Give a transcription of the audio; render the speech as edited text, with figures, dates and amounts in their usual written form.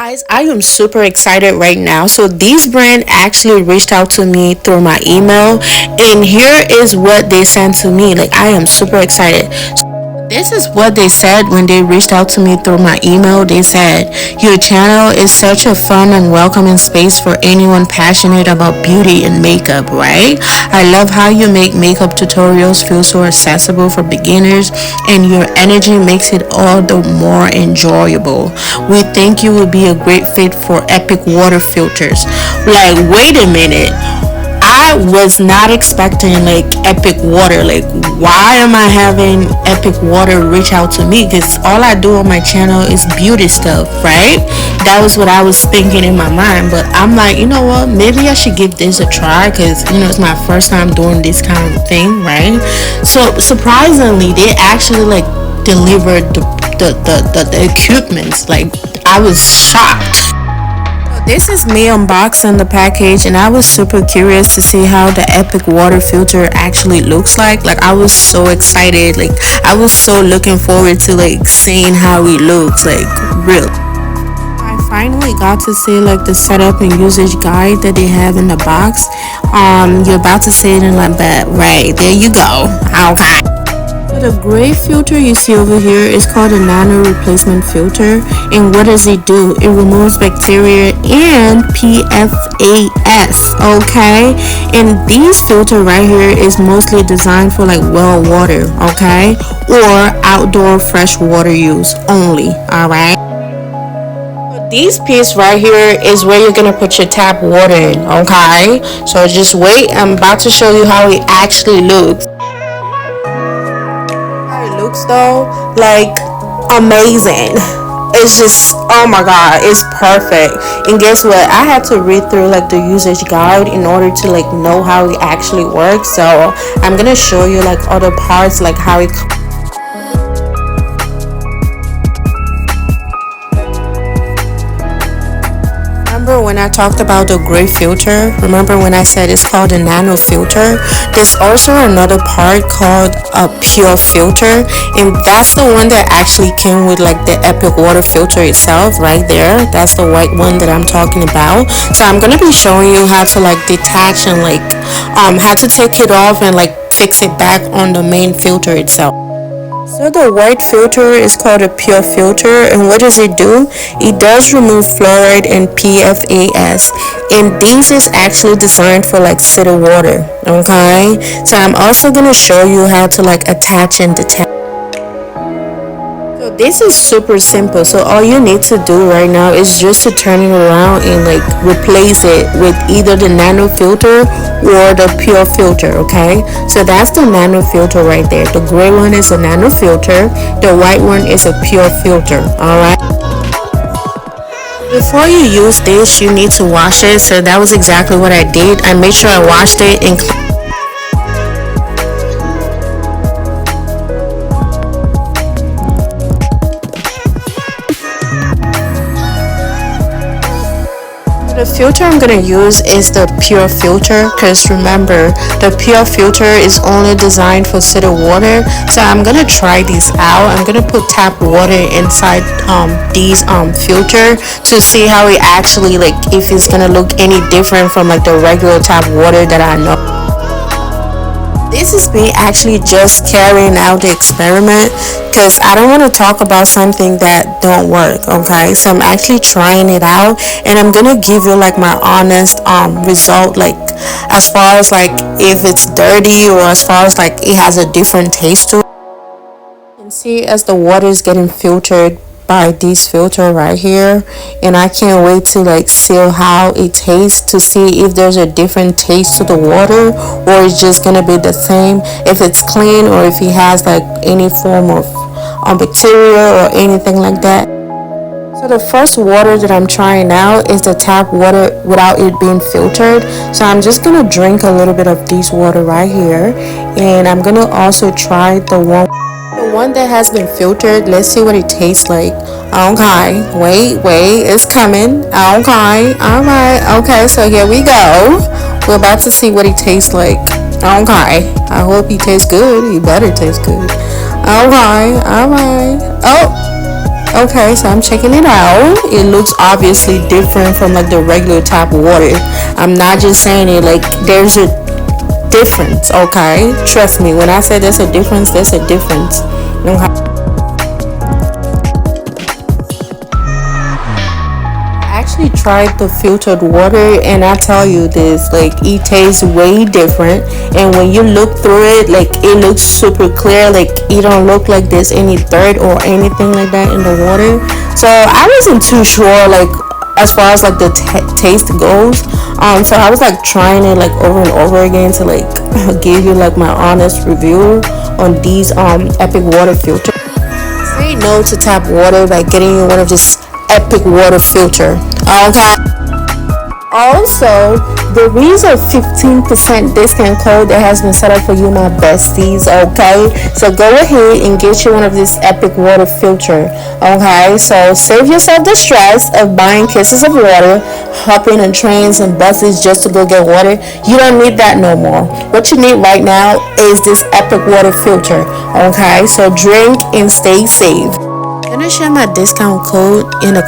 Guys, I am super excited right now. So this brand actually reached out to me through my email, and here is what they sent to me. Like, I am super excited. This is what they said when they reached out to me through my email. They said, your channel is such a fun and welcoming space for anyone passionate about beauty and makeup, right? I love how you make makeup tutorials feel so accessible for beginners, and your energy makes it all the more enjoyable. We think you would be a great fit for epic water filters. Like, wait a minute. I was not expecting like epic water. Like, why am I having epic water reach out to me? Because all I do on my channel is beauty stuff, right? That was what I was thinking in my mind. But I'm like, you know what, maybe I should give this a try, because it's my first time doing this kind of thing, right? So surprisingly, they actually like delivered the equipment. Like, I was shocked. This is me unboxing the package, and I was super curious to see how the epic water filter actually looks like. Like, I was so excited. Like, I was so looking forward to like seeing how it looks, like, real. I finally got to see like the setup and usage guide that they have in the box. You're about to see it in like that. Right, there you go. Okay. The gray filter you see over here is called a nano replacement filter, and what does it do? It removes bacteria and PFAS, okay? And this filter right here is mostly designed for like well water, okay, or outdoor fresh water use only. All right, this piece right here is where you're gonna put your tap water in, okay? So just wait, I'm about to show you how it actually looks. Though, like, amazing. It's just, oh my god, it's perfect. And guess what, I had to read through like the usage guide in order to like know how it actually works. So I'm gonna show you like other parts, like how it. Remember when I talked about the gray filter? Remember when I said it's called a nano filter? There's also another part called a pure filter, and that's the one that actually came with like the epic water filter itself right there. That's the white one that I'm talking about. So I'm gonna be showing you how to like detach and like how to take it off and like fix it back on the main filter itself. So the white filter is called a pure filter, and what does it do? It does remove fluoride and PFAS, and this is actually designed for like city water, okay? So I'm also gonna show you how to like attach and detach. So this is super simple. So all you need to do right now is just to turn it around and like replace it with either the nano filter or the pure filter, okay? So that's the nano filter right there. The gray one is a nano filter, the white one is a pure filter. All right, before you use this, you need to wash it. So that was exactly what I did. I made sure I washed it and the filter I'm gonna use is the pure filter, because remember, the pure filter is only designed for city water. So I'm gonna try this out. I'm gonna put tap water inside these filter to see how it actually, like, if it's gonna look any different from like the regular tap water that I know. This is me actually just carrying out the experiment, because I don't want to talk about something that don't work, okay? So I'm actually trying it out, and I'm gonna give you like my honest result, like as far as like if it's dirty, or as far as like it has a different taste to it. You can see as the water is getting filtered by this filter right here, and I can't wait to like see how it tastes, to see if there's a different taste to the water, or it's just gonna be the same, if it's clean, or if it has like any form of bacteria or anything like that. So the first water that I'm trying out is the tap water without it being filtered. So I'm just gonna drink a little bit of this water right here, and I'm gonna also try the one that has been filtered. Let's see what it tastes like. Okay, wait, it's coming. Okay, all right, okay, so here we go. We're about to see what it tastes like. Okay, I hope it tastes good. It better taste good. Okay, all right. Oh, Okay, so I'm checking it out. It looks obviously different from like the regular tap water. I'm not just saying it, like there's a difference, okay? Trust me, when I say there's a difference, there's a difference. Okay? I actually tried the filtered water and I tell you this, like it tastes way different, and when you look through it, like it looks super clear, like it don't look like there's any dirt or anything like that in the water. So I wasn't too sure, like as far as like the taste goes. So I was like trying it like over and over again to like give you like my honest review on these epic water filters. Say no to tap water by getting you one of this epic water filter. Okay. Also, there is a 15% discount code that has been set up for you, my besties. Okay, so go ahead and get you one of this epic water filter. Okay, so save yourself the stress of buying cases of water, hopping on trains and buses just to go get water. You don't need that no more. What you need right now is this epic water filter. Okay, so drink and stay safe. I'm gonna share my discount code in the